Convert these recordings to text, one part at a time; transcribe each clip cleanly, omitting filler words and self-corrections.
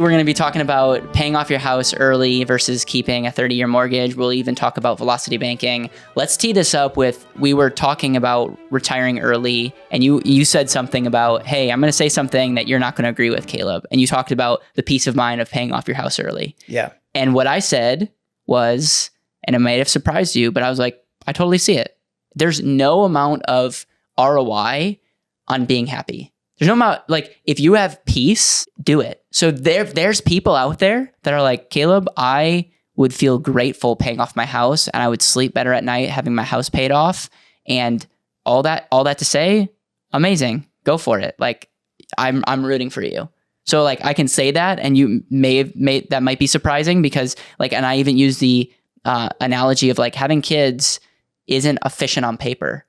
We're going to be talking about paying off your house early versus keeping a 30-year mortgage. We'll even talk about velocity banking. Let's tee this up with, we were talking about retiring early, and you said something about, hey, I'm going to say something that you're not going to agree with, Caleb. And you talked about the peace of mind of paying off your house early. Yeah. And what I said was, and it might have surprised you, but I was like, I totally see it. There's no amount of ROI on being happy. There's no amount, like, if you have peace, do it. So there's people out there that are like, Caleb, I would feel grateful paying off my house, and I would sleep better at night having my house paid off. And all that to say, amazing, go for it. Like, I'm rooting for you. So like, I can say that, and you that might be surprising because like, and I even use the analogy of like having kids isn't efficient on paper,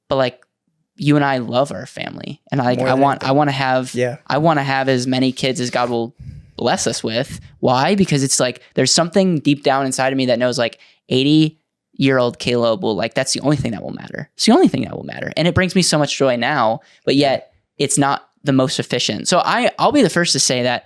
but like, you and I love our family, and I want to have as many kids as God will bless us with. Why? Because it's like, there's something deep down inside of me that knows like 80-year-old Caleb will like, that's the only thing that will matter. It's the only thing that will matter. And it brings me so much joy now, but yet it's not the most efficient. So I'll be the first to say that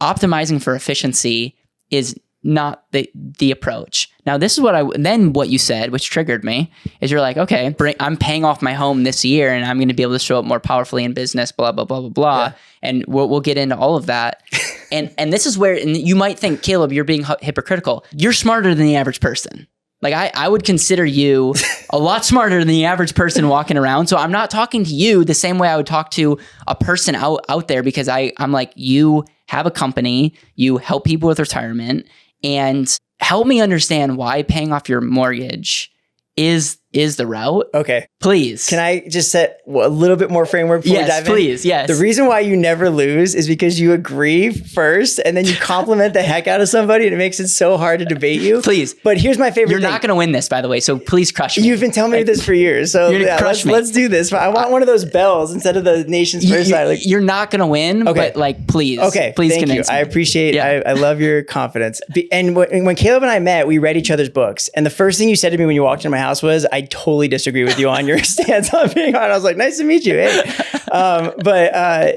optimizing for efficiency is not the approach. Now, this is what you said, which triggered me, is you're like, okay, I'm paying off my home this year, and I'm going to be able to show up more powerfully in business, blah, blah, blah, blah, blah. Yeah. And we'll get into all of that. and this is where, and you might think, Caleb, you're being hypocritical. You're smarter than the average person. Like I would consider you a lot smarter than the average person walking around. So I'm not talking to you the same way I would talk to a person out there, because I'm like, you have a company, you help people with retirement, and help me understand why paying off your mortgage is the route. Okay. Please. Can I just set a little bit more framework before we dive in? Please. Yes. The reason why you never lose is because you agree first, and then you compliment the heck out of somebody, and it makes it so hard to debate you. Please. But here's my favorite thing. You're not going to win this, by the way, so please crush me. You've been telling me this for years. So let's do this. I want one of those bells instead of the nation's first side. Like, you're not going to win, but like, please. Okay. Please thank convince you. me. I appreciate I love your confidence. And when Caleb and I met, we read each other's books. And the first thing you said to me when you walked into my house was, I totally disagree with you on your stance on being on. I was like, nice to meet you. Hey.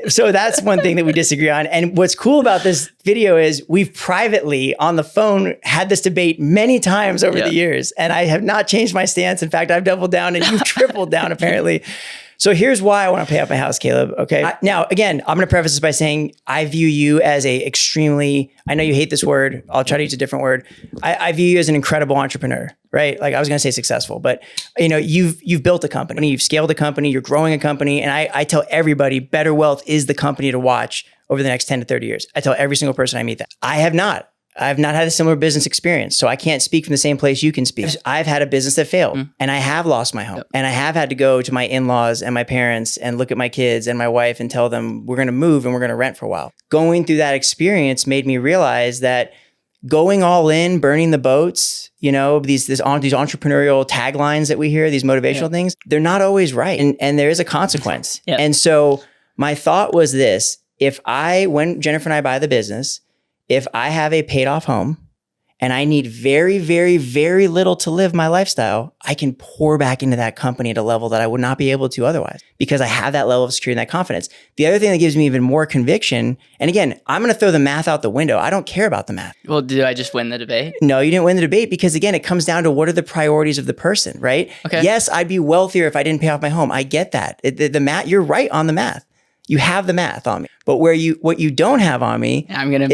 So that's one thing that we disagree on. And what's cool about this video is we've privately on the phone had this debate many times over the years. And I have not changed my stance. In fact, I've doubled down, and you've tripled down apparently. So here's why I want to pay off my house, Caleb. Okay. Now, again, I'm going to preface this by saying I view you as I know you hate this word. I'll try to use a different word. I view you as an incredible entrepreneur, right? Like I was going to say successful, but you've built a company, you've scaled a company, you're growing a company. And I tell everybody BetterWealth is the company to watch over the next 10 to 30 years. I tell every single person I meet that. I've not had a similar business experience, so I can't speak from the same place you can speak. I've had a business that failed, and I have lost my home, and I have had to go to my in-laws and my parents and look at my kids and my wife and tell them we're going to move and we're going to rent for a while. Going through that experience made me realize that going all in, burning the boats, these entrepreneurial taglines that we hear, these motivational things, they're not always right, and there is a consequence. And so my thought was this: when Jennifer and I buy the business, if I have a paid off home and I need very, very, very little to live my lifestyle, I can pour back into that company at a level that I would not be able to otherwise, because I have that level of security and that confidence. The other thing that gives me even more conviction, and again, I'm going to throw the math out the window. I don't care about the math. Well, did I just win the debate? No, you didn't win the debate, because again, it comes down to what are the priorities of the person, right? Okay. Yes, I'd be wealthier if I didn't pay off my home. I get that. The math, you're right on the math. You have the math on me, but what you don't have on me, I'm gonna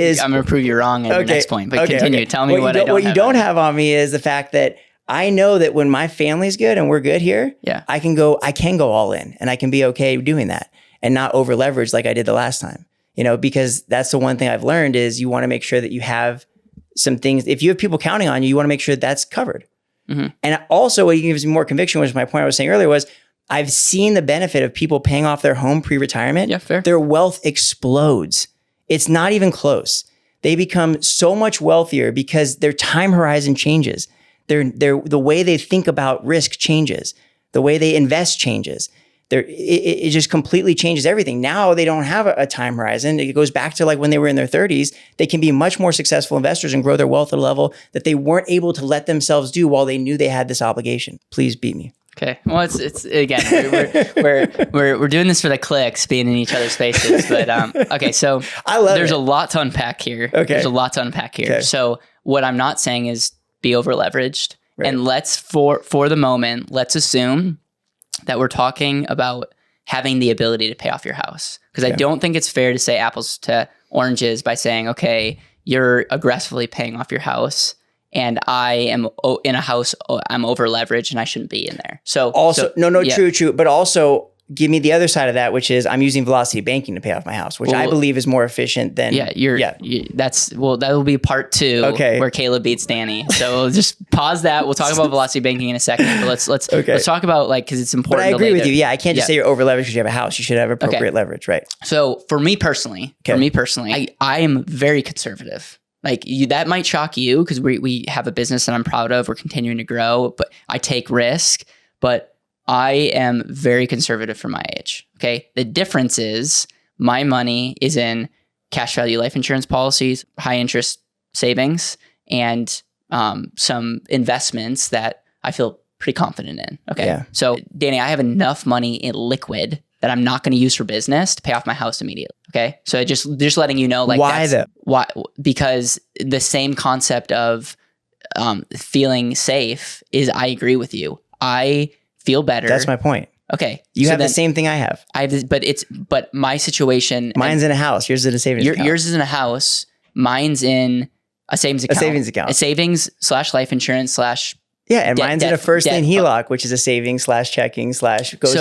prove you wrong at your next point. But continue. Tell me what you don't have on me is the fact that I know that when my family's good and we're good here, I can go all in, and I can be okay doing that and not over leverage like I did the last time. Because that's the one thing I've learned is you want to make sure that you have some things. If you have people counting on you, you want to make sure that's covered. Mm-hmm. And also, what gives me more conviction, which my point I was saying earlier was, I've seen the benefit of people paying off their home pre-retirement. Yeah, fair. Their wealth explodes. It's not even close. They become so much wealthier because their time horizon changes. The way they think about risk changes. The way they invest changes. It just completely changes everything. Now they don't have a time horizon. It goes back to like when they were in their 30s. They can be much more successful investors and grow their wealth at a level that they weren't able to let themselves do while they knew they had this obligation. Please beat me. Okay. Well, it's again, we're doing this for the clicks, being in each other's faces. But okay, so there's a lot to unpack here. Okay. There's a lot to unpack here. Okay. So what I'm not saying is be over leveraged. Right. And let's for the moment, let's assume that we're talking about having the ability to pay off your house. Because I don't think it's fair to say apples to oranges by saying, okay, you're aggressively paying off your house, and I am in a house, I'm over leveraged and I shouldn't be in there. So also, true. But also give me the other side of that, which is I'm using velocity banking to pay off my house, which I believe is more efficient than. That will be part 2 where Caleb beats Danny. So we'll just pause that. We'll talk about velocity banking in a second, but let's talk about cause it's important. But I agree with you. Yeah. I can't just say you're over leveraged because you have a house. You should have appropriate leverage. Right. So for me personally, I am very conservative. Like that might shock you because we have a business that I'm proud of. We're continuing to grow, but I take risk, but I am very conservative for my age. Okay. The difference is my money is in cash value life insurance policies, high interest savings, and some investments that I feel pretty confident in. Okay. Yeah. So Danny, I have enough money in liquid that I'm not going to use for business to pay off my house immediately. Okay. So just letting you know, like, why though? Why? Because the same concept of feeling safe is, I agree with you. I feel better. That's my point. Okay. You have the same thing I have. But my situation. Mine's in a house. Yours is in a savings account. Yours is in a house. Mine's in a savings account. A savings / life insurance / and mine's in a first lien HELOC, which is a savings / checking / goes,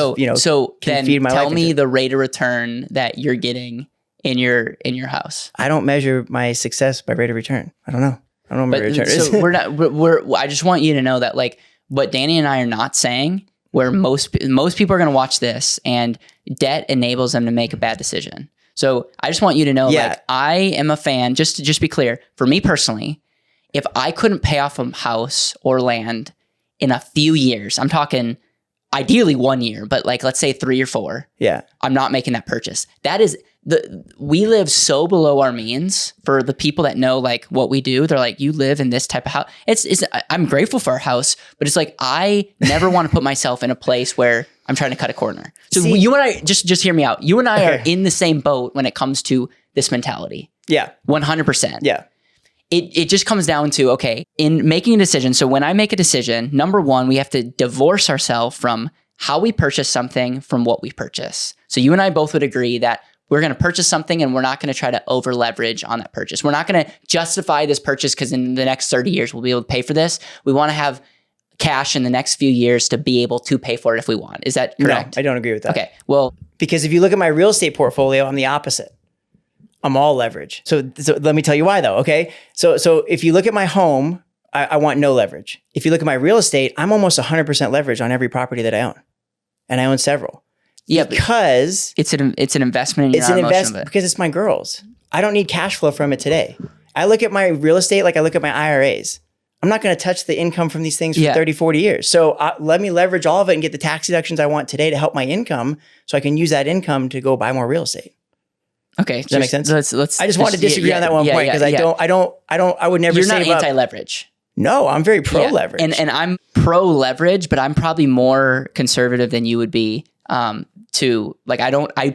so can then feed my tell life me insurance. the rate of return that you're getting in your house. I don't measure my success by rate of return. I don't know. I don't know what my return is. So I just want you to know that, like, what Danny and I are not saying, where most people are going to watch this and debt enables them to make a bad decision. So I just want you to know, like, I am a fan, just to be clear, for me personally, if I couldn't pay off a house or land in a few years, I'm talking ideally 1 year, but like, let's say 3 or 4. Yeah. I'm not making that purchase. That is we live so below our means. For the people that know like what we do, they're like, you live in this type of house. I'm grateful for our house, but it's like, I never want to put myself in a place where I'm trying to cut a corner. So you and I, just hear me out. You and I are in the same boat when it comes to this mentality. Yeah. 100%. Yeah. It just comes down to, okay, in making a decision. So when I make a decision, number one, we have to divorce ourselves from how we purchase something from what we purchase. So you and I both would agree that we're going to purchase something and we're not going to try to over leverage on that purchase. We're not going to justify this purchase because in the next 30 years, we'll be able to pay for this. We want to have cash in the next few years to be able to pay for it if we want. Is that correct? No, I don't agree with that. Okay. Well, because if you look at my real estate portfolio, I'm the opposite. I'm all leverage. So let me tell you why though. Okay. So if you look at my home, I want no leverage. If you look at my real estate, I'm almost 100% leverage on every property that I own. And I own several. Yeah. Because it's an investment. It's an investment because it's my girls. I don't need cash flow from it today. I look at my real estate like I look at my IRAs. I'm not going to touch the income from these things for 30, 40 years. So let me leverage all of it and get the tax deductions I want today to help my income so I can use that income to go buy more real estate. Okay. Does that make sense? Let's I just want to disagree on that one point because I would never You're save not anti-leverage. No, I'm very pro-leverage. And I'm pro-leverage, but I'm probably more conservative than you would be. I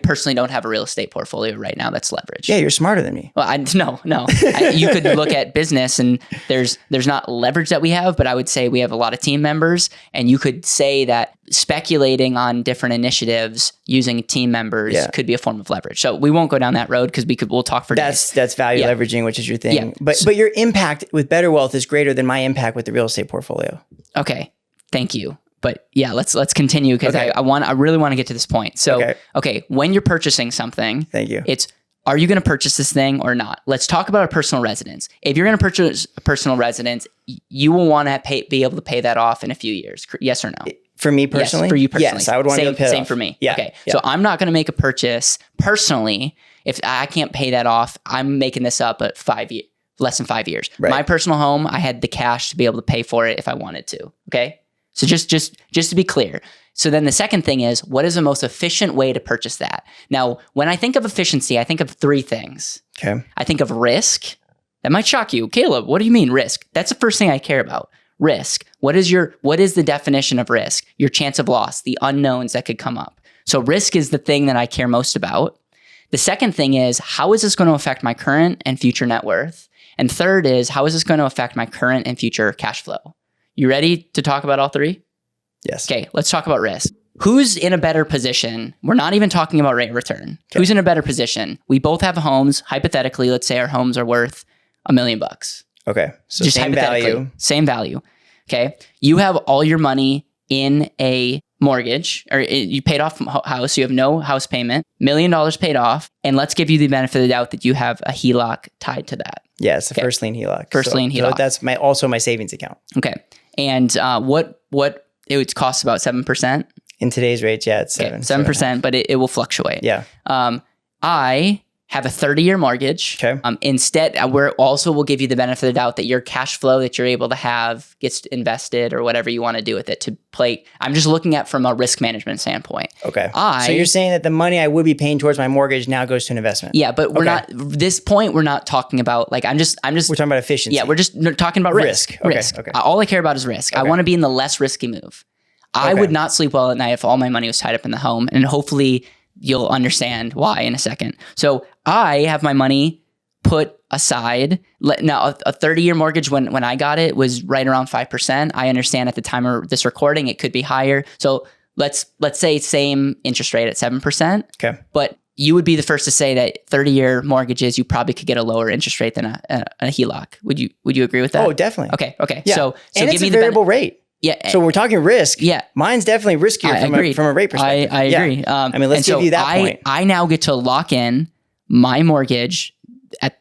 personally don't have a real estate portfolio right now that's leveraged. Yeah, you're smarter than me. Well, no. You could look at business and there's not leverage that we have, but I would say we have a lot of team members, and you could say that speculating on different initiatives using team members could be a form of leverage. So we won't go down that road because we'll talk for days. That's value leveraging, which is your thing. Yeah. But your impact with BetterWealth is greater than my impact with the real estate portfolio. Okay. Thank you. But yeah, let's continue because I really want to get to this point. So, okay, when you're purchasing something, thank you. Are you going to purchase this thing or not? Let's talk about a personal residence. If you're going to purchase a personal residence, you will want to be able to pay that off in a few years. Yes or no? For me personally? Yes, for you personally. Yes, I would want to pay it off. Same for me. Yeah. Okay. Yeah. So I'm not going to make a purchase personally if I can't pay that off. I'm making this up at less than 5 years. Right. My personal home, I had the cash to be able to pay for it if I wanted to. Okay. So just to be clear. So then the second thing is, what is the most efficient way to purchase that? Now, when I think of efficiency, I think of 3 things. Okay. I think of risk. That might shock you. Caleb, what do you mean risk? That's the first thing I care about. risk. What is the definition of risk? Your chance of loss, the unknowns that could come up. So risk is the thing that I care most about. The second thing is, how is this going to affect my current and future net worth? And third is, how is this going to affect my current and future cash flow? You ready to talk about all three? Yes. Okay, let's talk about risk. Who's in a better position? We're not even talking about rate of return. Okay. Who's in a better position? We both have homes. Hypothetically, let's say our homes are worth $1 million. Okay. So just same value. Same value. Okay. You have all your money in a mortgage, or you paid off house. You have no house payment, $1 million paid off. And let's give you the benefit of the doubt that you have a HELOC tied to that. Yeah, it's a first lien HELOC. First lien HELOC. So that's also my savings account. Okay. And what it costs about 7%? In today's rates, yeah, it's 7%, but it will fluctuate. Yeah. I have a 30-year mortgage. Okay. Instead, we'll give you the benefit of the doubt that your cash flow that you're able to have gets invested or whatever you want to do with it to play. I'm just looking at from a risk management standpoint. Okay. So you're saying that the money I would be paying towards my mortgage now goes to an investment. Yeah, but we're not, this point, we're not talking about we're talking about efficiency. Yeah, we're just talking about risk. Okay. All I care about is risk. I want to be in the less risky move. I would not sleep well at night if all my money was tied up in the home, and hopefully you'll understand why in a second. So I have my money put aside. Now, a 30-year mortgage, when I got it, was right around 5%. I understand at the time of this recording, it could be higher. So let's say same interest rate at 7%. Okay. But you would be the first to say that 30-year mortgages, you probably could get a lower interest rate than a HELOC. Would you agree with that? Oh, definitely. Okay. Yeah. So and give it's me a the variable rate. Yeah. So we're talking risk. Yeah. Mine's definitely riskier from a rate perspective. I agree. Let's give you that point. I now get to lock in my mortgage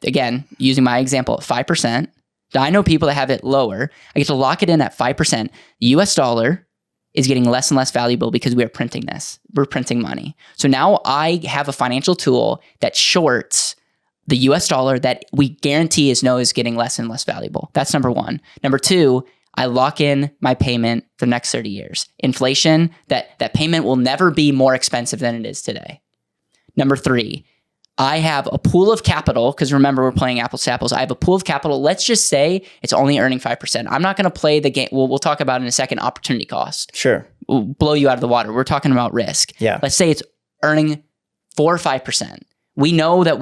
again, using my example, at 5%. I know people that have it lower. I get to lock it in at 5%. The US dollar is getting less and less valuable because we are printing this. We're printing money. So now I have a financial tool that shorts the US dollar that we guarantee is getting less and less valuable. That's number one. Number two, I lock in my payment for the next 30 years. Inflation, that payment will never be more expensive than it is today. Number three, I have a pool of capital, because remember, we're playing apples to apples. I have a pool of capital. Let's just say it's only earning 5%. I'm not going to play the game. We'll talk about in a second opportunity cost. Sure. We'll blow you out of the water. We're talking about risk. Yeah. Let's say it's earning 4 or 5%. We know that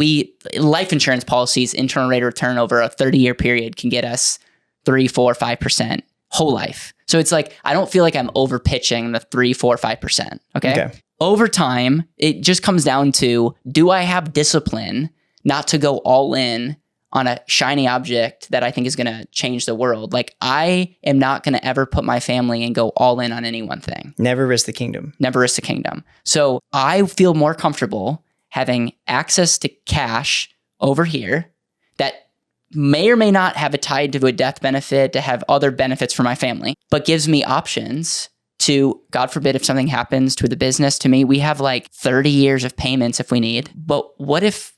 life insurance policies, internal rate of return over a 30-year period can get us 3, 4, 5% whole life. So it's like, I don't feel like I'm over pitching the 3, 4, 5%. Okay. Over time, it just comes down to, do I have discipline not to go all in on a shiny object that I think is going to change the world? Like, I am not going to ever put my family and go all in on any one thing. Never risk the kingdom. Never risk the kingdom. So I feel more comfortable having access to cash over here that may or may not have it tied to a death benefit, to have other benefits for my family, but gives me options to, God forbid, if something happens to the business, to me, we have like 30 years of payments if we need. But what if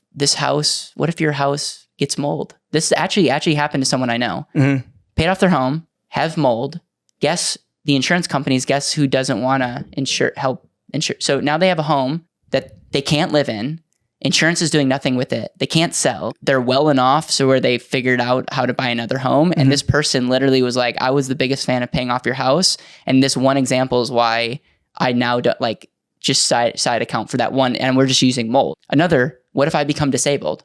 your house gets mold? This actually happened to someone I know. Mm-hmm. Paid off their home, have mold. Guess the insurance companies, guess who doesn't want to help insure? So now they have a home that they can't live in. Insurance is doing nothing with it. They can't sell. They're well enough so where they figured out how to buy another home. And this person literally was like, I was the biggest fan of paying off your house. And this one example is why I now do, just side account for that one. And we're just using mold. Another, what if I become disabled?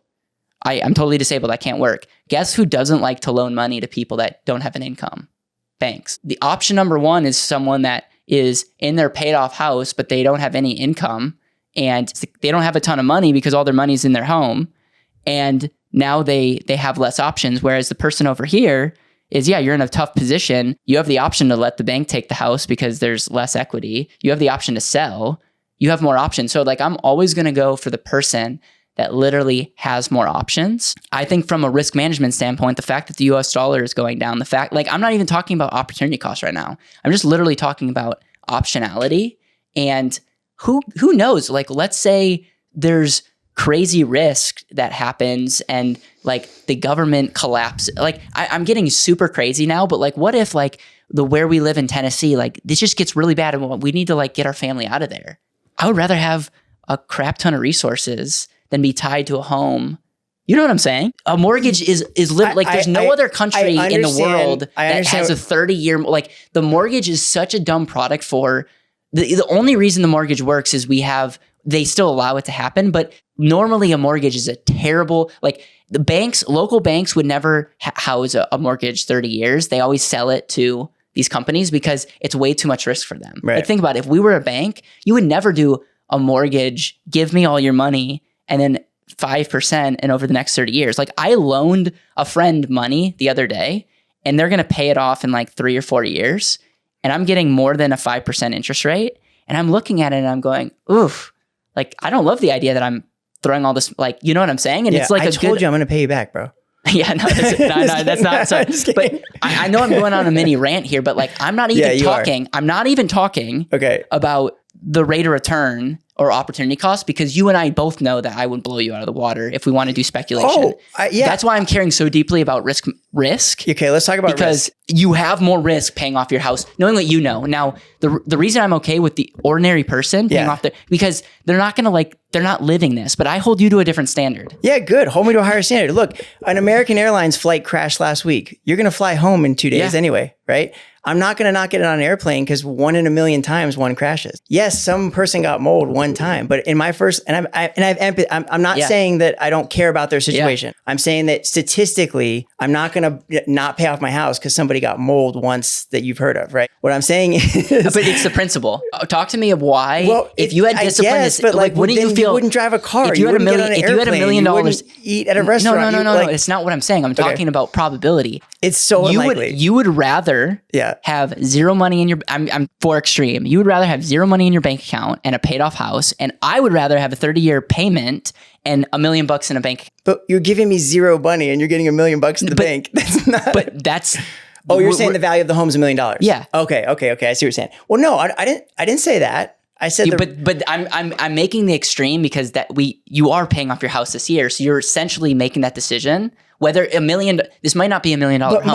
I'm totally disabled. I can't work. Guess who doesn't like to loan money to people that don't have an income? Banks. The option number one is someone that is in their paid off house, but they don't have any income. And they don't have a ton of money because all their money's in their home. And now they have less options. Whereas the person over here is, you're in a tough position. You have the option to let the bank take the house because there's less equity. You have the option to sell. You have more options. So I'm always going to go for the person that literally has more options. I think from a risk management standpoint, the fact that the US dollar is going down, I'm not even talking about opportunity cost right now. I'm just literally talking about optionality. And who knows? Let's say there's crazy risk that happens and the government collapses. I'm getting super crazy now, but what if where we live in Tennessee, this just gets really bad and we need to get our family out of there. I would rather have a crap ton of resources than be tied to a home You know what I'm saying? A mortgage is like there's no other country in the world that has a 30-year, like the mortgage is such a dumb product for the only reason the mortgage works is they still allow it to happen. But normally a mortgage is a terrible, like the banks, local banks would never house a mortgage 30 years. They always sell it to these companies because it's way too much risk for them. Right. Like think about it. If we were a bank, you would never do a mortgage, give me all your money and then 5% and over the next 30 years. Like I loaned a friend money the other day and they're going to pay it off in like 3 or 4 years. And I'm getting more than a 5% interest rate. And I'm looking at it and I'm going, oof, like I don't love the idea that I'm throwing all this, like, you know what I'm saying? And it's like I told you I'm going to pay you back, bro. Yeah, no, that's not. Sorry. But I know I'm going on a mini rant here, but like I'm not even talking. I'm not even talking about the rate of return or opportunity cost because you and I both know that I would blow you out of the water if we want to do speculation. That's why I'm caring so deeply about risk. Okay, let's talk about because you have more risk paying off your house, knowing what you know. Now, the reason I'm okay with the ordinary person paying off because they're not living this, but I hold you to a different standard. Yeah, good. Hold me to a higher standard. Look, an American Airlines flight crashed last week. You're going to fly home in 2 days anyway, right? I'm not going to not get it on an airplane because 1 in a million times one crashes. Yes, some person got mold one time, but in my first, and I have empathy. I'm not saying that I don't care about their situation. Yeah. I'm saying that statistically, I'm not going to not pay off my house because somebody got mold once that you've heard of, right? What I'm saying is, but it's the principle. Talk to me of why. Well, if you had discipline, but like, wouldn't you feel? You wouldn't drive a car. If you had $1 million, eat at a restaurant. No. It's not what I'm saying. I'm talking about probability. It's so unlikely. You would rather have zero money in your. I'm for extreme. You would rather have zero money in your bank account and a paid off house, and I would rather have a 30-year payment and $1 million in a bank. But you're giving me zero money and you're getting $1 million in the bank. That's not. But that's. Oh, you're saying the value of the home is $1 million. Yeah. Okay. I see what you're saying. Well, no, I didn't say that. I said, but I'm making the extreme because you are paying off your house this year, so you're essentially making that decision. Whether $1 million, this might not be $1 million home. But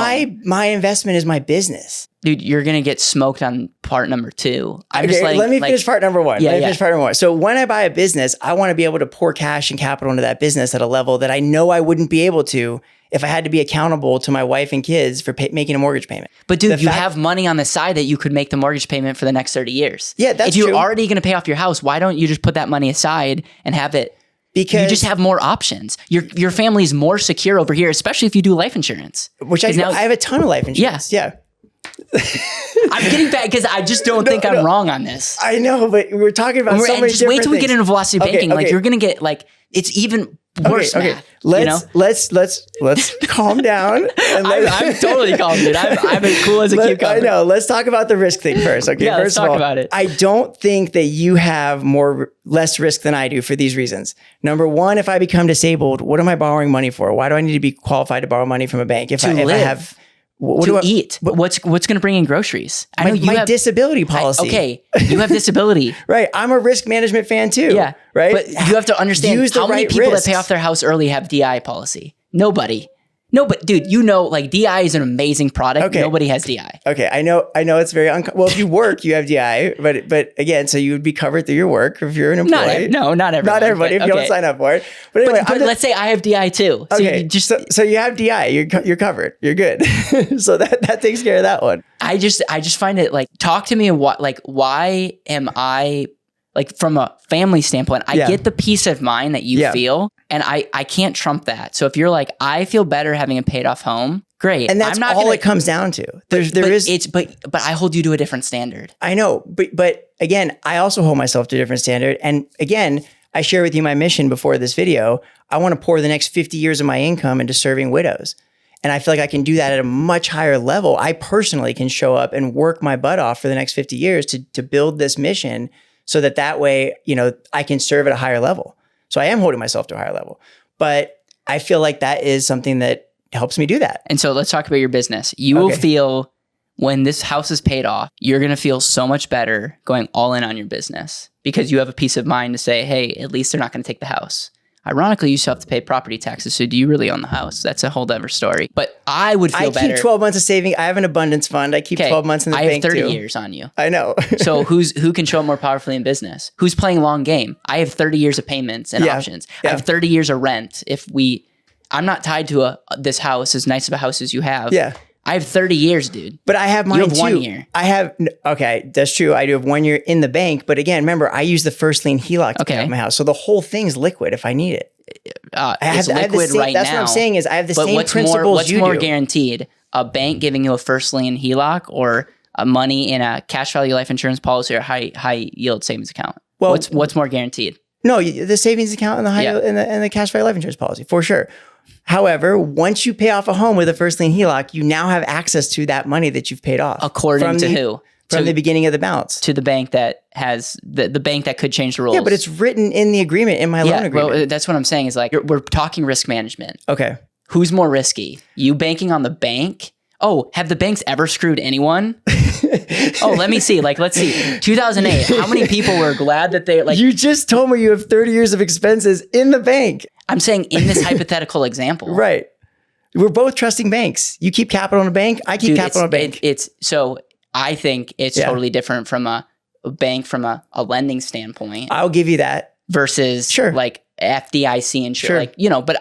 my investment is my business. Dude, you're going to get smoked on part number 2. Let me finish part number 1. Finish part number 1. So when I buy a business, I want to be able to pour cash and capital into that business at a level that I know I wouldn't be able to if I had to be accountable to my wife and kids for making a mortgage payment. But dude, you have money on the side that you could make the mortgage payment for the next 30 years. Yeah, that's true. If you're true. already going to pay off your house, why don't you just put that money aside and have it? Because you just have more options. Your family is more secure over here, especially if you do life insurance. Which I have a ton of life insurance. Yeah. I'm getting back because I just don't think I'm wrong on this. I know, but we're talking about so many just wait till we get into velocity banking. Like you're gonna get like it's even worse. Okay. Let's calm down. And I'm totally calm, dude. I'm as cool as a cucumber. I know. Let's talk about the risk thing first. Okay. Yeah, let's talk about it. I don't think that you have less risk than I do for these reasons. Number one, if I become disabled, what am I borrowing money for? Why do I need to be qualified to borrow money from a bank if I have to eat? What's going to bring in groceries? I know my disability policy. You have disability. Right. I'm a risk management fan too. Yeah. Right. But you have to understand how many people that pay off their house early have DI policy. Nobody. No, but dude, like DI is an amazing product. Okay. Nobody has DI. Okay, I know it's very well. If you work, you have DI, but again, so you would be covered through your work if you're an employee. Not everybody. Not everybody. If you don't sign up for it. But anyway, but let's say I have DI too. Okay, so you have DI. You're covered. You're good. So that takes care of that one. I just find it like talk to me and why am I like from a family standpoint? I get the peace of mind that you feel. And I can't trump that. So if you're like, I feel better having a paid off home, great. And that's all it comes down to. But I hold you to a different standard. I know. But again, I also hold myself to a different standard. And again, I share with you my mission before this video. I want to pour the next 50 years of my income into serving widows. And I feel like I can do that at a much higher level. I personally can show up and work my butt off for the next 50 years to build this mission so that way, I can serve at a higher level. So I am holding myself to a higher level, but I feel like that is something that helps me do that. And so let's talk about your business. You will feel when this house is paid off, you're going to feel so much better going all in on your business because you have a peace of mind to say, hey, at least they're not going to take the house. Ironically, you still have to pay property taxes. So do you really own the house? That's a whole other story. But I would feel better. I keep 12 months of saving. I have an abundance fund. I keep 12 months in the bank too. I have 30 years on you. I know. So who can show up more powerfully in business? Who's playing long game? I have 30 years of payments and options. I have 30 years of rent. I'm not tied to this house, as nice of a house as you have. Yeah. I have 30 years, dude. But I have mine you have too. 1 year. Okay, that's true. I do have 1 year in the bank. But again, remember, I use the first lien HELOC to pay off my house. So the whole thing's liquid if I need it. It's liquid right now. That's what I'm saying is I have the same principles what's you more do. guaranteed? A bank giving you a first lien HELOC or money in a cash value life insurance policy or high yield savings account? Well, what's more guaranteed? No, the savings account and the and the cash value life insurance policy, for sure. However, once you pay off a home with a first lien HELOC, you now have access to that money that you've paid off. According to who? From the beginning of the balance. To the bank that has the bank that could change the rules. Yeah, but it's written in the agreement, in my loan agreement. Well, that's what I'm saying is like, we're talking risk management. Okay. Who's more risky? You banking on the bank? Oh, have the banks ever screwed anyone? Oh, let me see. Like, let's see. 2008. How many people were glad that they like? You just told me you have 30 years of expenses in the bank. I'm saying in this hypothetical example. Right. We're both trusting banks. You keep capital in a bank. I keep capital in a bank. So I think it's totally different from a bank from a lending standpoint. I'll give you that. Versus like FDIC and shit. Sure. Like, you know, but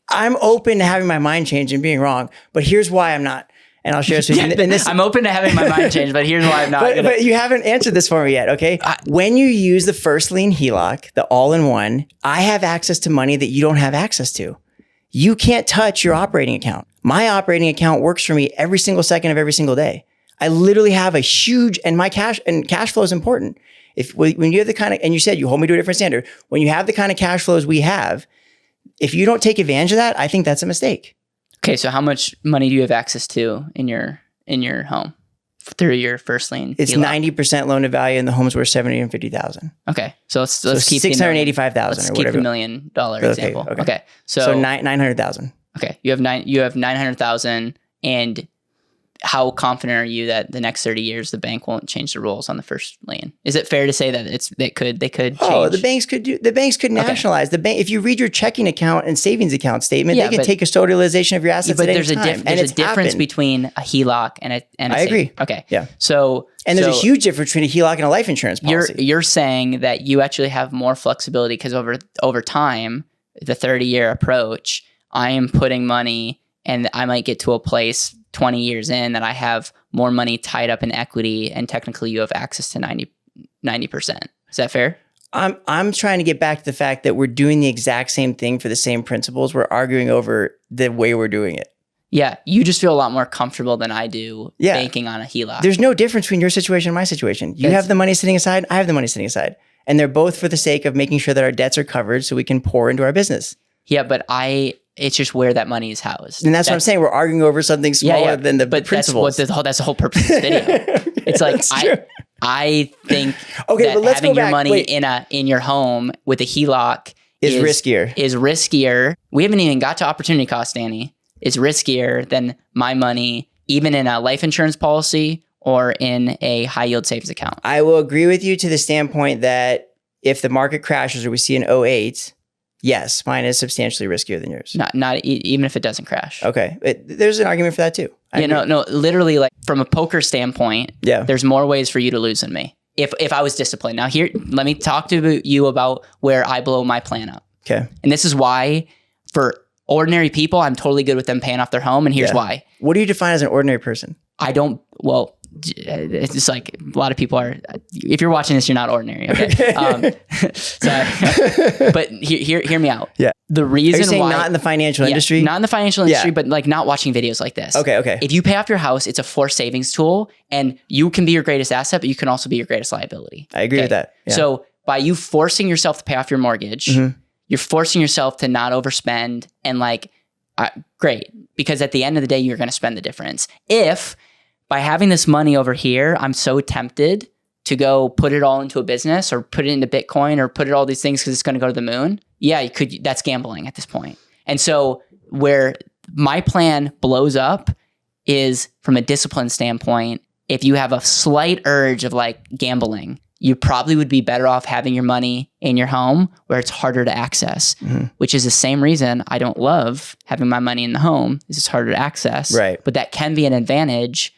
I'm open to having my mind change and being wrong, but here's why I'm not. And I'll share this with you. I'm open to having my mind change, but here's why I'm not. But you haven't answered this for me yet, okay? When you use the first lien HELOC, the all-in-one, I have access to money that you don't have access to. You can't touch your operating account. My operating account works for me every single second of every single day. I literally have a huge, and my cash flow is important. When you have the kind of, and you said you hold me to a different standard, when you have the kind of cash flows we have, if you don't take advantage of that, I think that's a mistake. Okay, so how much money do you have access to in your home through your first lien? It's HELOC? 90% loan to value, and the home's worth $750,000. Okay, so let's keep $685,000. Let's keep the $1 million example. Okay, so $900,000. Okay, you have 900,000, and how confident are you that the next 30 years the bank won't change the rules on the first lien? Is it fair to say that they could change? Oh, the banks could nationalize the bank. If you read your checking account and savings account statement, they can take custodialization of your assets. But there's a difference between a HELOC and a I agree. Okay. Yeah. And there's a huge difference between a HELOC and a life insurance policy. You're saying that you actually have more flexibility because over time, the 30-year approach, I am putting money and I might get to a place 20 years in that I have more money tied up in equity, and technically you have access to 90%. Is that fair? I'm trying to get back to the fact that we're doing the exact same thing for the same principles. We're arguing over the way we're doing it. Yeah, you just feel a lot more comfortable than I do banking on a HELOC. There's no difference between your situation and my situation. You have the money sitting aside, I have the money sitting aside. And they're both for the sake of making sure that our debts are covered so we can pour into our business. Yeah, but it's just where that money is housed. And that's what I'm saying. We're arguing over something smaller than the principles. That's the whole purpose of this video. It's like, I think that but having your money in your home with a HELOC is riskier. We haven't even got to opportunity cost, Danny. Is riskier than my money, even in a life insurance policy or in a high yield savings account. I will agree with you to the standpoint that if the market crashes or we see an 08, yes, mine is substantially riskier than yours. Not even if it doesn't crash. Okay. There's an argument for that too. No, literally, like from a poker standpoint, there's more ways for you to lose than me. If I was disciplined. Now here, let me talk to you about where I blow my plan up. Okay. And this is why for ordinary people, I'm totally good with them paying off their home. And here's why. What do you define as an ordinary person? It's just like a lot of people are, if you're watching this, you're not ordinary. Okay. Sorry. But hear me out. Yeah. The reason Are you saying why not in the financial industry? Not in the financial industry, but like not watching videos like this. Okay. If you pay off your house, it's a forced savings tool, and you can be your greatest asset, but you can also be your greatest liability. I agree with that. Yeah. So by you forcing yourself to pay off your mortgage, you're forcing yourself to not overspend, and great, because at the end of the day, you're going to spend the difference. If by having this money over here, I'm so tempted to go put it all into a business or put it into Bitcoin or put it all these things because it's going to go to the moon. Yeah, you could. That's gambling at this point. And so where my plan blows up is from a discipline standpoint. If you have a slight urge of like gambling, you probably would be better off having your money in your home where it's harder to access, which is the same reason I don't love having my money in the home is it's harder to access. Right. But that can be an advantage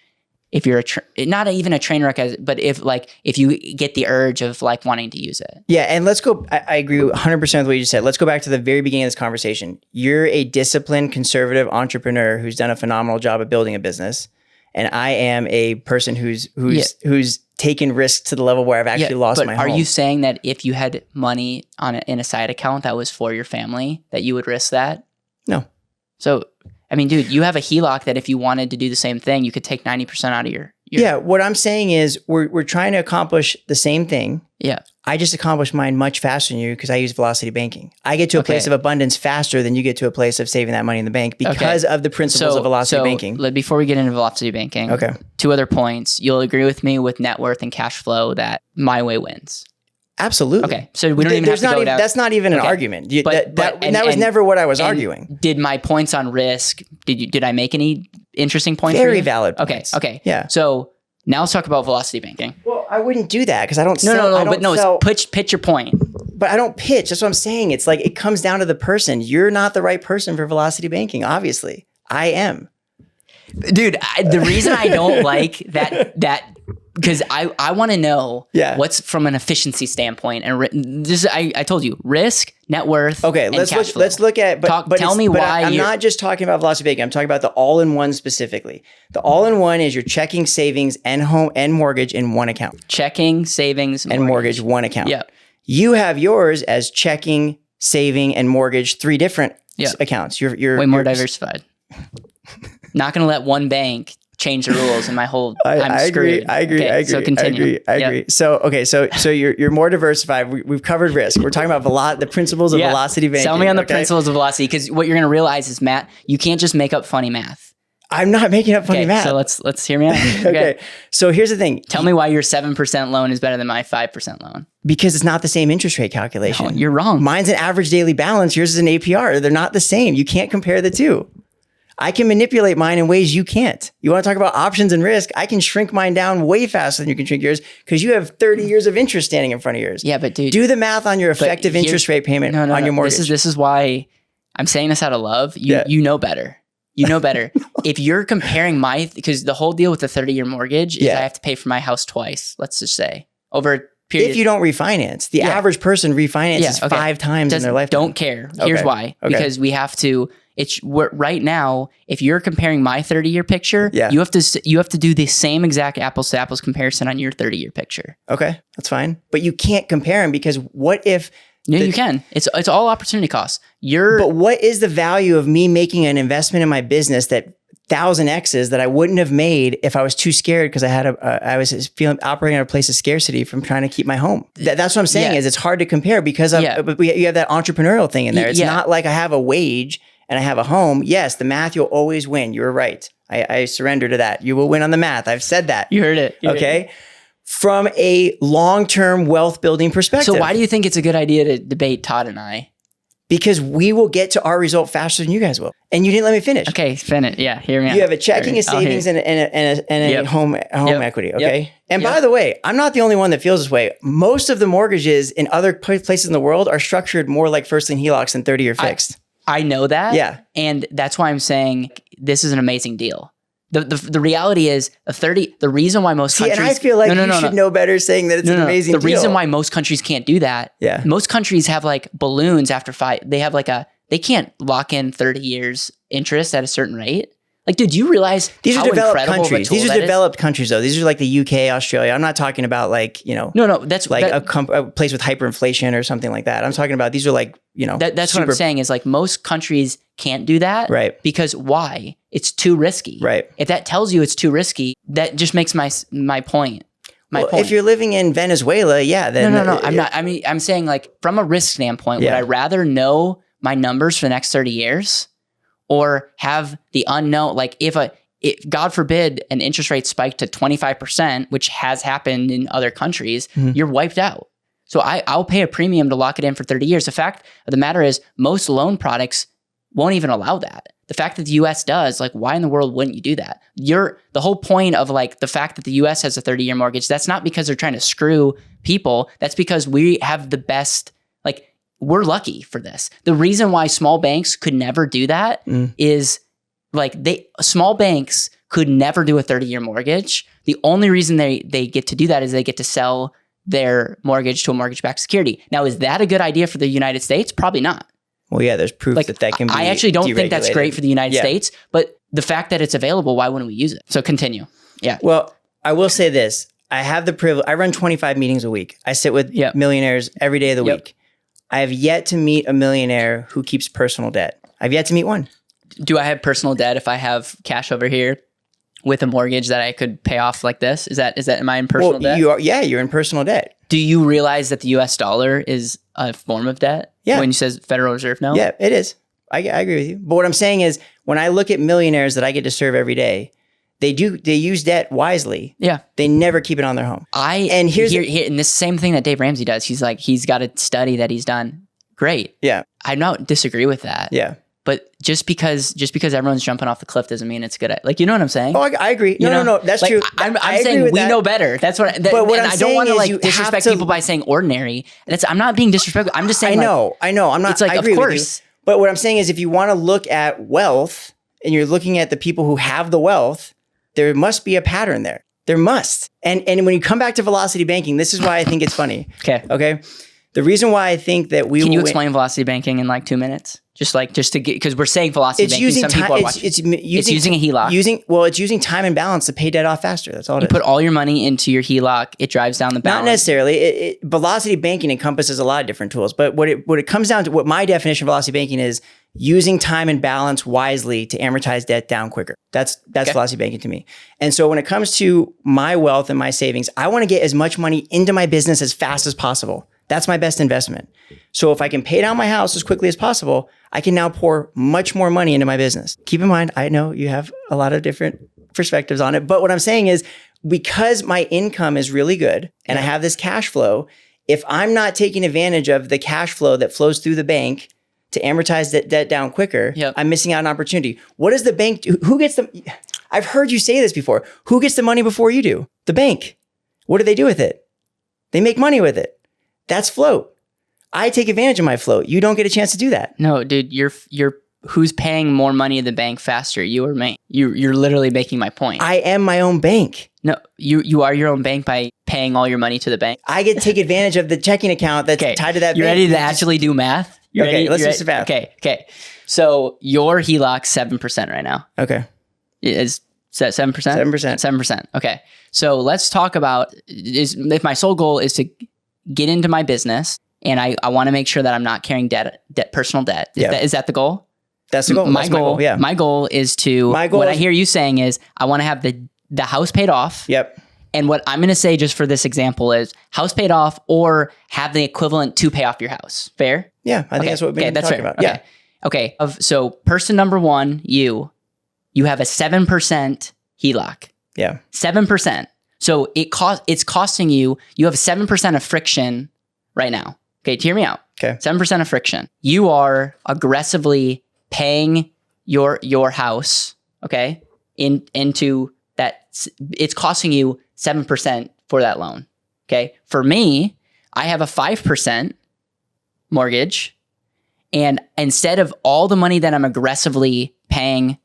if you're not even a train wreck, but if you get the urge of like wanting to use it. Yeah. And let's go. I agree 100% with what you just said. Let's go back to the very beginning of this conversation. You're a disciplined, conservative entrepreneur who's done a phenomenal job of building a business. And I am a person who's taken risks to the level where I've actually lost my home. Are you saying that if you had money in a side account that was for your family, that you would risk that? No. So, I mean, dude, you have a HELOC that if you wanted to do the same thing, you could take 90% out of your Yeah. What I'm saying is we're trying to accomplish the same thing. Yeah. I just accomplished mine much faster than you because I use velocity banking. I get to a place of abundance faster than you get to a place of saving that money in the bank because of the principles of velocity banking. Before we get into velocity banking, two other points. You'll agree with me with net worth and cash flow that my way wins. Absolutely. Okay. So we don't even have to go down. That's not even an argument. That was never what I was arguing. Did my points on risk, did I make any interesting points? Very valid points. Okay. Yeah. So now let's talk about velocity banking. Well, I wouldn't do that because I don't pitch your point. But I don't pitch. That's what I'm saying. It's like it comes down to the person. You're not the right person for velocity banking, obviously. I am. Dude, the reason I don't like that because I want to know what's from an efficiency standpoint. And I told you, risk, net worth, okay, let's look at tell me why I'm not just talking about velocity banking. I'm talking about the all-in-one specifically. The all-in-one is your checking, savings, and home and mortgage in one account. Checking, savings, and mortgage one account. Yeah. You have yours as checking, saving, and mortgage 3 different accounts. You're way more diversified. Not going to let one bank change the rules and my whole I agree. So continue. I agree. So you're more diversified. We've covered risk. We're talking about the principles of velocity banking. Tell me on the principles of velocity, because what you're going to realize is, Matt, you can't just make up funny math. I'm not making up funny math. So let's hear me out. Okay. So here's the thing. Tell me why your 7% loan is better than my 5% loan. Because it's not the same interest rate calculation. No, you're wrong. Mine's an average daily balance. Yours is an APR. They're not the same. You can't compare the two. I can manipulate mine in ways you can't. You want to talk about options and risk? I can shrink mine down way faster than you can shrink yours because you have 30 years of interest standing in front of yours. Yeah, but dude, do the math on your effective interest rate payment on your mortgage. This is why I'm saying this out of love. You know better. You know better. If you're comparing because the whole deal with the 30-year mortgage is I have to pay for my house twice, let's just say, over a period. If you don't refinance, the average person refinances 5 times in their lifetime. Don't care. Here's why. Because we have to. Right now, if you're comparing my 30-year picture, you have to do the same exact apples to apples comparison on your 30-year picture. Okay, that's fine. But you can't compare them because what if? No, you can. It's all opportunity costs. But what is the value of me making an investment in my business that 1,000x's that I wouldn't have made if I was too scared because I was operating at a place of scarcity from trying to keep my home. That's what I'm saying is it's hard to compare because you have that entrepreneurial thing in there. It's not like I have a wage and I have a home. Yes, the math, you'll always win. You're right. I surrender to that. You will win on the math. I've said that. You heard it. Okay. From a long-term wealth building perspective. So why do you think it's a good idea to debate Todd and I? Because we will get to our result faster than you guys will. And you didn't let me finish. Okay, finish. Yeah, hear me out. You have a checking, a savings, and a home equity, okay? Yep. And by the way, I'm not the only one that feels this way. Most of the mortgages in other places in the world are structured more like first lien HELOCs than 30-year fixed. I know that. Yeah. And that's why I'm saying this is an amazing deal. The reality is the reason why most countries... and I feel like you should know better saying that it's an amazing deal. The reason why most countries can't do that, most countries have like balloons after 5. They have they can't lock in 30 years interest at a certain rate. Like, dude, do you realize these are developed countries? These are developed is? Countries, though. These are like the UK, Australia. I'm not talking about like, No, that's like a place with hyperinflation or something like that. I'm talking about these are like, That's what I'm saying is like most countries can't do that. Right. Because why? It's too risky. Right. If that tells you it's too risky, that just makes my point. If you're living in Venezuela, then... No. I'm not. I mean, I'm saying like from a risk standpoint, would I rather know my numbers for the next 30 years or have the unknown? Like if God forbid an interest rate spike to 25%, which has happened in other countries, you're wiped out. So I'll pay a premium to lock it in for 30 years. The fact of the matter is most loan products won't even allow that. The fact that the US does, like, why in the world wouldn't you do that? The whole point of like the fact that the US has a 30-year mortgage, that's not because they're trying to screw people. That's because we have the best, like, we're lucky for this. The reason why small banks could never do that is like small banks could never do a 30-year mortgage. The only reason they get to do that is they get to sell their mortgage to a mortgage-backed security. Now, is that a good idea for the United States? Probably not. Well, yeah, there's proof that can be I actually don't think that's great for the United Yeah. States, but the fact that it's available, why wouldn't we use it? So continue. Yeah. Well, I will say this. I have the privilege. I run 25 meetings a week. I sit with millionaires every day of the week. I have yet to meet a millionaire who keeps personal debt. I've yet to meet one. Do I have personal debt if I have cash over here with a mortgage that I could pay off like this? Is that am I in personal debt? You're in personal debt. Do you realize that the US dollar is a form of debt? Yeah. When you says Federal Reserve note? Yeah, it is. I agree with you. But what I'm saying is when I look at millionaires that I get to serve every day, they use debt wisely. Yeah. They never keep it on their home. And this same thing that Dave Ramsey does. He's got a study that he's done. Great. Yeah. I don't disagree with that. Yeah. But just because everyone's jumping off the cliff doesn't mean it's good. You know what I'm saying? Oh, I agree. No. That's true. I'm saying we know better. That's what. But what I'm I don't want saying to disrespect people by saying ordinary. I'm not being disrespectful. I'm just saying. I know. I'm not. It's like, I agree of with course. you. But what I'm saying is, if you want to look at wealth and you're looking at the people who have the wealth, there must be a pattern there. There must. And when you come back to velocity banking, this is why I think it's funny. Okay. The reason why I think that Can you explain velocity banking in like 2 minutes? Just to get, because we're saying velocity banking. Some people are watching. It's using a HELOC. It's using time and balance to pay debt off faster. That's all it is. You put all your money into your HELOC. It drives down the balance. Not necessarily. Velocity banking encompasses a lot of different tools. But what it comes down to, what my definition of velocity banking is, using time and balance wisely to amortize debt down quicker. That's velocity banking to me. And so when it comes to my wealth and my savings, I want to get as much money into my business as fast as possible. That's my best investment. So if I can pay down my house as quickly as possible, I can now pour much more money into my business. Keep in mind, I know you have a lot of different perspectives on it, but what I'm saying is, because my income is really good and I have this cash flow, if I'm not taking advantage of the cash flow that flows through the bank to amortize that debt down quicker, I'm missing out on opportunity. What does the bank do? Who gets the, I've heard you say this before. Who gets the money before you do? The bank. What do they do with it? They make money with it. That's float. I take advantage of my float. You don't get a chance to do that. No, dude, you're who's paying more money in the bank faster, you or me? You're literally making my point. I am my own bank. No, you are your own bank by paying all your money to the bank. I get to take advantage of the checking account that's tied to that bank. You ready to actually do math? Let's do some math. Okay. So your HELOC's 7% right now. Okay. Is that 7%? 7%. 7%. Okay. So let's talk about if my sole goal is to get into my business and I want to make sure that I'm not carrying personal debt. Is that the goal? That's the goal. My goal. Yeah. My goal is to. What I hear you saying is I want to have the house paid off. Yep. And what I'm going to say just for this example is house paid off or have the equivalent to pay off your house. Fair? Yeah, I think that's what we've been talking about. Okay. Yeah. Okay. So person number one, you have a 7% HELOC. Yeah. 7%. So it's costing you have 7% of friction right now. Okay, hear me out. Okay. 7% of friction. You are aggressively paying your house, okay, into that. It's costing you 7% for that loan. Okay. For me, I have a 5% mortgage, and instead of all the money that I'm aggressively paying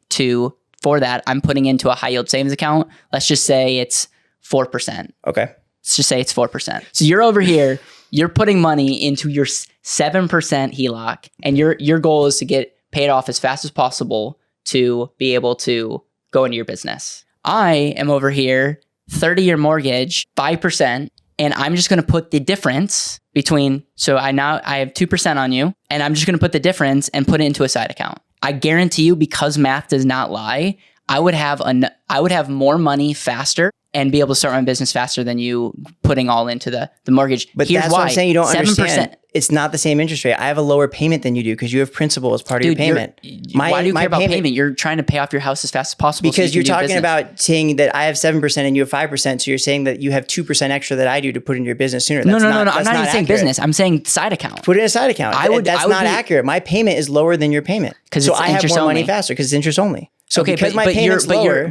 for that, I'm putting into a high yield savings account. Let's just say it's 4%. Okay. Let's just say it's 4%. So you're over here, you're putting money into your 7% HELOC, and your goal is to get paid off as fast as possible to be able to go into your business. I am over here, 30-year mortgage, 5%, and I'm just going to put the difference between, so I have 2% on you, and I'm just going to put the difference and put it into a side account. I guarantee you, because math does not lie, I would have more money faster and be able to start my business faster than you putting all into the mortgage. But here's that's why. what I'm saying. You don't 7%. understand. It's not the same interest rate. I have a lower payment than you do because you have principal as part of your payment. Why do you care about payment? You're trying to pay off your house as fast as possible. Because you're talking about saying that I have 7% and you have 5%. So you're saying that you have 2% extra that I do to put in your business sooner. No. I'm not even saying business. I'm saying side account. Put it in a side account. That's not accurate. My payment is lower than your payment. So I have more money faster because it's interest only. So because my payment's lower,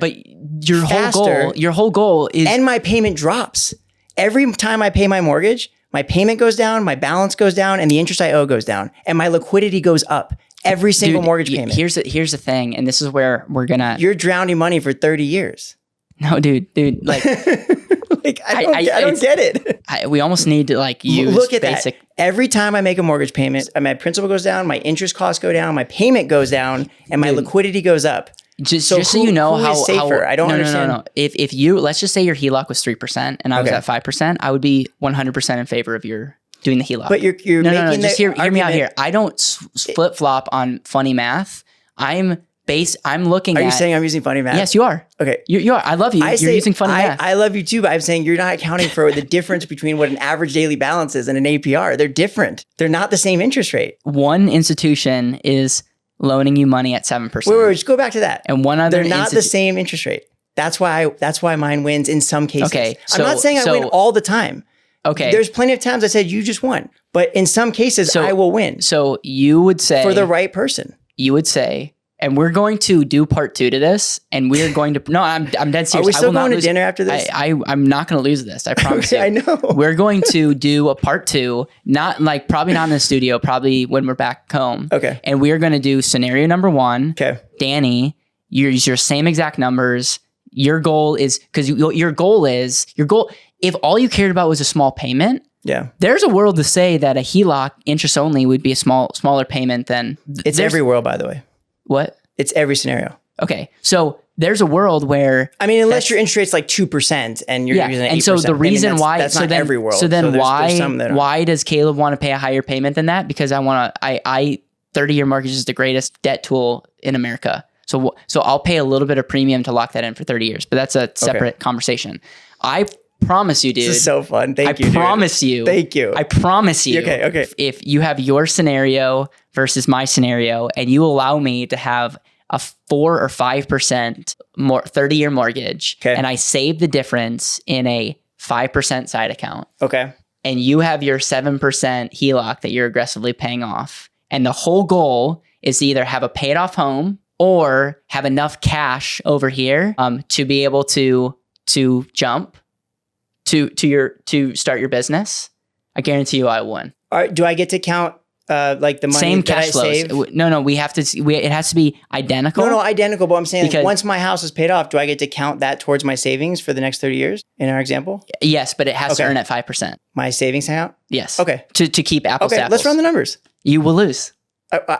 your whole goal is, and my payment drops every time I pay my mortgage. My payment goes down, my balance goes down, and the interest I owe goes down, and my liquidity goes up every single mortgage payment. Here's the thing, and this is where we're gonna. You're drowning money for 30 years. No, dude, like. Like, I don't get it. We almost need to like use Look at basic. that. Every time I make a mortgage payment, my principal goes down, my interest costs go down, my payment goes down, and my liquidity goes up. Just so you know who is safer? I don't understand. No. If you, let's just say your HELOC was 3% and I was at 5%, I would be 100% in favor of your doing the HELOC. But you're making just hear me out here. I don't flip flop on funny math. I'm looking at. Are you saying I'm using funny math? Yes, you are. Okay. You are. I love you. You're using funny math. I love you too, but I'm saying you're not accounting for the difference between what an average daily balance is and an APR. They're different. They're not the same interest rate. One institution is loaning you money at 7%. Wait, just go back to that. And one other They're not the same interest rate. That's why mine wins in some cases. Okay. I'm not saying I win all the time. Okay. There's plenty of times I said you just won. But in some cases I will win. So you would say for the right person. You would say, and we're going to do part 2 to this, and we're going to. No, I'm dead serious. Are we still going to dinner after this? I'm not going to lose this. I promise you. I know. We're going to do a part 2, probably not in the studio, probably when we're back home. Okay. And we're going to do scenario number 1. Okay. Danny, use your same exact numbers. Your goal is if all you cared about was a small payment. Yeah. There's a world to say that a HELOC interest only would be a smaller payment than. It's every world, by the way. What? It's every scenario. Okay. So there's a world where. I mean, unless your interest rate's like 2% and you're using 8%. And so the reason why. That's not every world. So then why does Caleb want to pay a higher payment than that? Because 30-year mortgage is the greatest debt tool in America. So I'll pay a little bit of premium to lock that in for 30 years, but that's a separate conversation. I promise you, dude. This is so fun. Thank you, I promise you. Thank you. I promise you. Okay. If you have your scenario versus my scenario, and you allow me to have a 4 or 5% more 30-year mortgage, and I save the difference in a 5% side account. Okay. And you have your 7% HELOC that you're aggressively paying off, and the whole goal is to either have a paid off home or have enough cash over here to be able to jump to start your business. I guarantee you I won. All right, do I get to count like the money same that cash I flows? save? No, we have to. It has to be identical. No, identical. But I'm saying like, once my house is paid off, do I get to count that towards my savings for the next 30 years in our example? Yes, but it has to earn at 5%. My savings account? Yes. Okay. To keep apples to apples. Let's run the numbers. You will lose.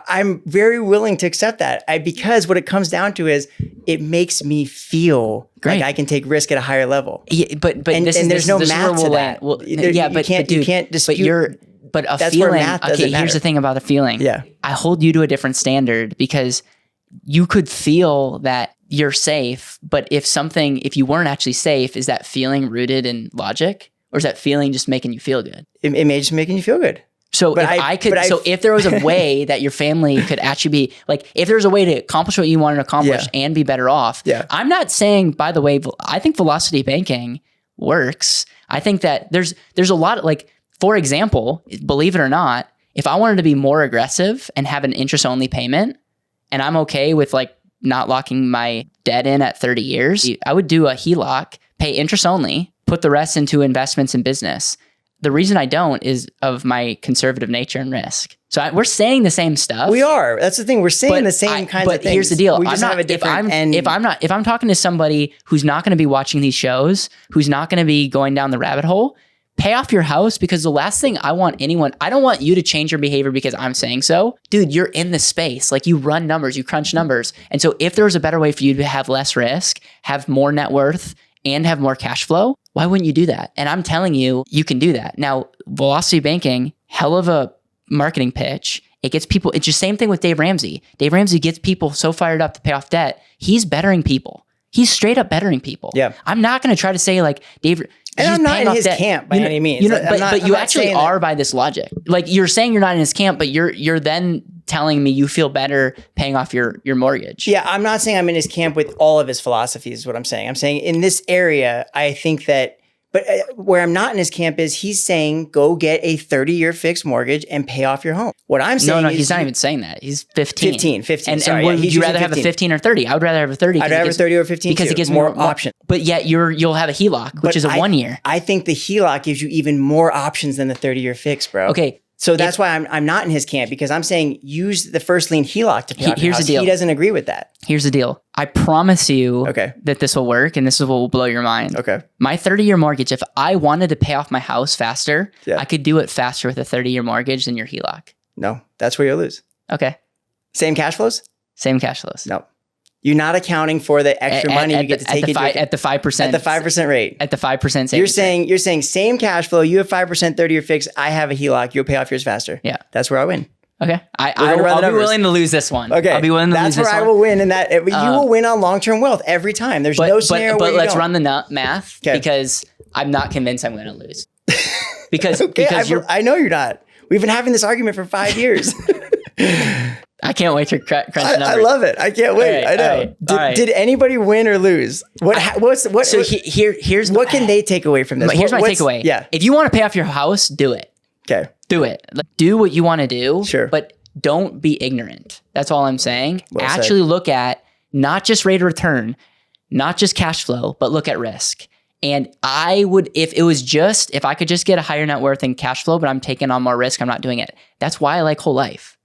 I'm very willing to accept that because what it comes down to is it makes me feel like I can take risk at a higher level. Yeah, but there's no math to that. You can't dispute. But a that's feeling. Where math doesn't matter. Here's the thing about a feeling. Yeah, I hold you to a different standard because you could feel that you're safe, but if you weren't actually safe, is that feeling rooted in logic, or is that feeling just making you feel good? It may just making you feel good. So if there was a way that your family could actually be like, if there's a way to accomplish what you wanted to accomplish and be better off, I'm not saying, by the way, I think velocity banking works. I think that there's a lot of like, for example, believe it or not, if I wanted to be more aggressive and have an interest only payment, and I'm okay with like not locking my debt in at 30 years, I would do a HELOC, pay interest only, put the rest into investments in business. The reason I don't is of my conservative nature and risk. So we're saying the same stuff. We are. That's the thing. We're saying the same kinds of things. But here's the deal. We just have a different end. If I'm talking to somebody who's not going to be watching these shows, who's not going to be going down the rabbit hole, pay off your house, because the last thing I don't want you to change your behavior because I'm saying so. Dude, you're in the space. Like, you run numbers, you crunch numbers. And so if there was a better way for you to have less risk, have more net worth, and have more cash flow, why wouldn't you do that? And I'm telling you, you can do that. Now, velocity banking, hell of a marketing pitch. It gets people, it's the same thing with Dave Ramsey. Dave Ramsey gets people so fired up to pay off debt. He's bettering people. He's straight up bettering people. Yeah. I'm not going to try to say like, Dave, and I'm not in his camp by any means. But you actually are by this logic. Like, you're saying you're not in his camp, but you're then telling me you feel better paying off your mortgage. Yeah, I'm not saying I'm in his camp with all of his philosophies is what I'm saying. I'm saying in this area, I think that, but where I'm not in his camp is he's saying go get a 30-year fixed mortgage and pay off your home. What I'm saying is... he's not even saying that. He's 15. 15. And would you rather have a 15 or 30? I would rather have a 30. I'd rather have a 30 or 15 because it gives more options. But yet you'll have a HELOC, which is a 1 year. I think the HELOC gives you even more options than the 30-year fix, bro. Okay. So that's why I'm not in his camp, because I'm saying use the first lien HELOC to pay off your Here's house. the deal. He doesn't agree with that. Here's the deal. I promise you Okay. that this will work, and this is what will blow your mind. Okay. My 30-year mortgage, if I wanted to pay off my house faster, Yeah. I could do it faster with a 30-year mortgage than your HELOC. No, that's where you'll lose. Okay. Same cash flows? Same cash flows. No. You're not accounting for the extra money you get to take into account. At the 5%. At the 5% rate. At the 5% savings. You're saying same cash flow, you have 5%, 30-year fix, I have a HELOC, you'll pay off yours faster. Yeah. That's where I win. Okay. gonna I'll run the be numbers. willing to lose this one. Okay. I'll be willing to lose That's this where one. I will win, and that you will win on long-term wealth every time. There's no scenario where but you let's don't. run the math, Okay. because I'm not convinced I'm going to lose. Because Okay, because I know you're not. We've been having this argument for 5 years. I can't wait to crunch the numbers. I love it. I can't wait. All right, I know. all right. Did anybody win or lose? Here's what can they take away from this? Here's my What's- takeaway. Yeah. If you want to pay off your house, do it. Okay. Do it. Like, do what you want to do. Sure. But don't be ignorant. That's all I'm saying. Well said. Actually look at not just rate of return, not just cash flow, but look at risk. And I would, if I could just get a higher net worth and cash flow, but I'm taking on more risk, I'm not doing it. That's why I like whole life.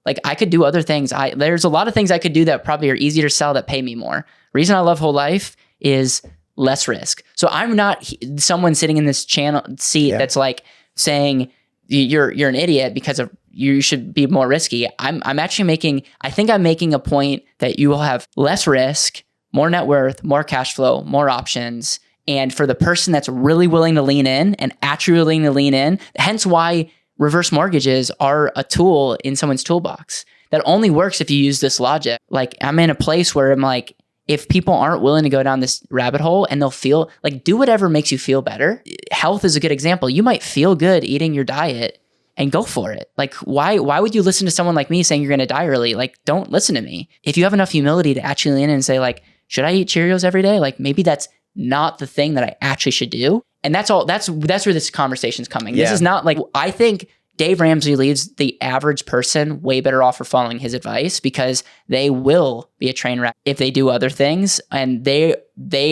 Like, I could do other things. There's a lot of things I could do that probably are easier to sell that pay me more. Reason I love whole life is less risk. So I'm not someone sitting in this channel seat that's like saying you're an idiot because of you should be more risky. I'm actually making a point that you will have less risk, more net worth, more cash flow, more options. And for the person that's really willing to lean in and actually willing to lean in, hence why reverse mortgages are a tool in someone's toolbox that only works if you use this logic. Like, I'm in a place where I'm like, if people aren't willing to go down this rabbit hole and they'll feel like, do whatever makes you feel better. Health is a good example. You might feel good eating your diet and go for it. Like, why would you listen to someone like me saying you're going to die early? Like, don't listen to me. If you have enough humility to actually lean in and say, like, should I eat Cheerios every day? Like, maybe that's not the thing that I actually should do. And that's all. That's where this conversation's coming. Yeah. This is not like, I think Dave Ramsey leaves the average person way better off for following his advice, because they will be a train wreck if they do other things, and they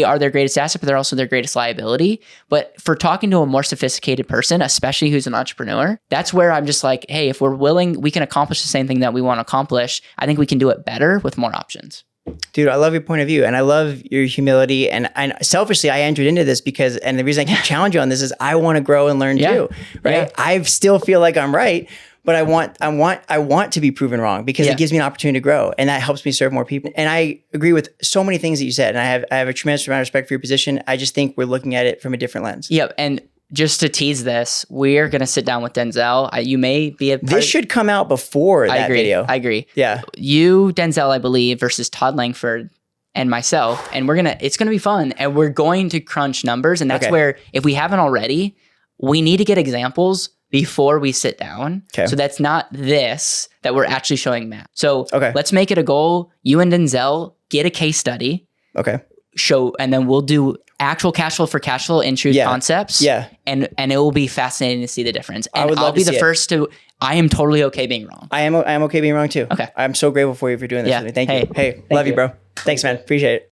are their greatest asset, but they're also their greatest liability. But for talking to a more sophisticated person, especially who's an entrepreneur, that's where I'm just like, hey, if we're willing, we can accomplish the same thing that we want to accomplish. I think we can do it better with more options. Dude, I love your point of view, and I love your humility. And selfishly, I entered into this because, and the reason I keep challenging you on this is I want to grow and learn too, right? Yeah. I still feel like I'm right, but I want to be proven wrong, because it gives me an opportunity to grow, and that helps me serve more people. And I agree with so many things that you said, and I have a tremendous amount of respect for your position. I just think we're looking at it from a different lens. Yep. And just to tease this, we're going to sit down with Denzel. You may be This should come out before that video. I agree. Yeah. You, Denzel, I believe, versus Todd Langford and myself. And it's going to be fun. And we're going to crunch numbers. And that's where, if we haven't already, we need to get examples before we sit down. Okay. So that's not this, that we're actually showing Matt. So Okay. let's make it a goal. You and Denzel get a case study. Okay. And then we'll do actual cash flow for cash flow and truth concepts. Yeah. And it will be fascinating to see the difference. And would love I'll be to the see it. first to, I am totally okay being wrong. I am okay being wrong too. Okay. I'm so grateful for you for doing this Yeah. with me. Thank you. Hey, Hey, love you, bro. Thanks, man. Appreciate it.